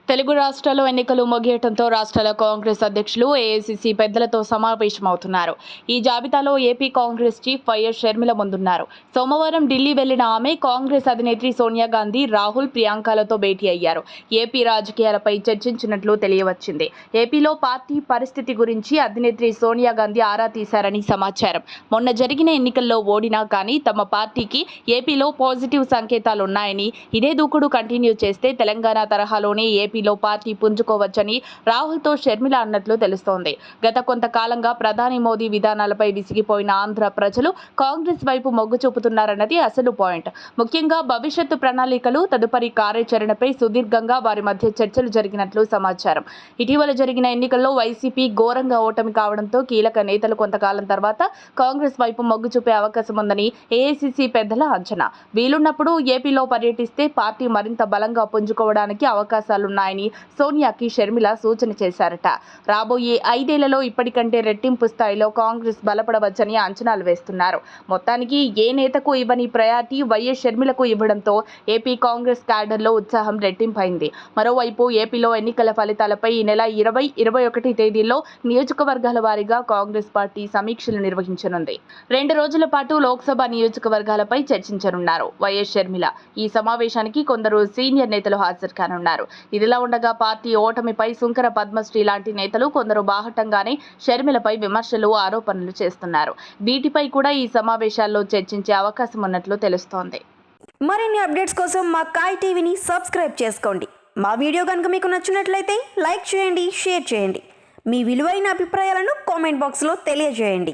తెలుగు రాష్ట్రాల్లో ఎన్నికలు ముగియటంతో రాష్ట్రాల కాంగ్రెస్ అధ్యక్షులు ఏఐసీసీ పెద్దలతో సమావేశమవుతున్నారు. ఈ జాబితాలో ఏపీ కాంగ్రెస్ చీఫ్ వైఎస్ షర్మిల ముందున్నారు. సోమవారం ఢిల్లీ వెళ్లిన ఆమె కాంగ్రెస్ అధినేత్రి సోనియా గాంధీ, రాహుల్, ప్రియాంకలతో భేటీ అయ్యారు. ఏపీ రాజకీయాలపై చర్చించినట్లు తెలియవచ్చింది. ఏపీలో పార్టీ పరిస్థితి గురించి అధినేత్రి సోనియా గాంధీ ఆరా తీశారని సమాచారం. మొన్న జరిగిన ఎన్నికల్లో ఓడినా కానీ తమ పార్టీకి ఏపీలో పాజిటివ్ సంకేతాలున్నాయని, ఇదే దూకుడు కంటిన్యూ చేస్తే తెలంగాణ తరహాలోనే ఏపీలో పార్టీ పుంజుకోవచ్చని రాహుల్తో షర్మిల అన్నట్లు తెలుస్తోంది. గత కొంతకాలంగా ప్రధాని మోదీ విధానాలపై విసిగిపోయిన ఆంధ్ర ప్రజలు కాంగ్రెస్ వైపు మొగ్గు చూపుతున్నారన్నది అసలు పాయింట్. ముఖ్యంగా భవిష్యత్తు ప్రణాళికలు, తదుపరి కార్యాచరణపై సుదీర్ఘంగా వారి మధ్య చర్చలు జరిగినట్లు సమాచారం. ఇటీవల జరిగిన ఎన్నికల్లో వైసీపీ ఘోరంగా ఓటమి కావడంతో కీలక నేతలు కొంతకాలం తర్వాత కాంగ్రెస్ వైపు మొగ్గు చూపే అవకాశం ఉందని ఏఐసీసీ పెద్దల అంచనా. వీలున్నప్పుడు ఏపీలో పర్యటిస్తే పార్టీ మరింత బలంగా పుంజుకోవడానికి అవకాశాలున్నాయని సోనియాకి షర్మిల సూచన చేశారట. రాబోయే 5 ఏళ్లలో ఇప్పటికంటే రెట్టింపు స్థాయిలో కాంగ్రెస్ బలపడవచ్చని అంచనాలు వేస్తున్నారు. మొత్తానికి ఏ నేతకు ఇవ్వని ప్రయారిటీ వైఎస్ షర్మిలకు ఇవ్వడంతో ఏపీ కాంగ్రెస్ క్యాడర్లో ఉత్సాహం రెట్టింపైంది. మరోవైపు ఏపీలో ఎన్నికల ఫలితాలపై ఈ నెల 20, 21 తేదీల్లో నియోజకవర్గాల వారీగా కాంగ్రెస్ పార్టీ సమీక్షలు నిర్వహించనుంది. 2 రోజుల పాటు లోక్సభ నియోజకవర్గాలపై చర్చించనున్నారు వైఎస్ షర్మిల. ఈ సమావేశానికి కొందరు సీనియర్ నేతలు హాజరు కానున్నారు. ఇదిలా ఉండగా పార్టీ ఓటమిపై సుంకర పద్మశ్రీ లాంటి నేతలు కొందరు బాహటంగానే షర్మిలపై విమర్శలు, ఆరోపణలు చేస్తున్నారు. వీటిపై కూడా ఈ సమావేశాల్లో చర్చించే అవకాశం ఉన్నట్లు తెలుస్తోంది. మరిన్ని అప్డేట్స్ కోసం మా కాయ్ టీవీని సబ్స్క్రైబ్ చేసుకోండి. మా వీడియో కనుక మీకు నచ్చినట్లయితే లైక్ చేయండి, షేర్ చేయండి. మీ విలువైన అభిప్రాయాలను కామెంట్ బాక్స్లో తెలియజేయండి.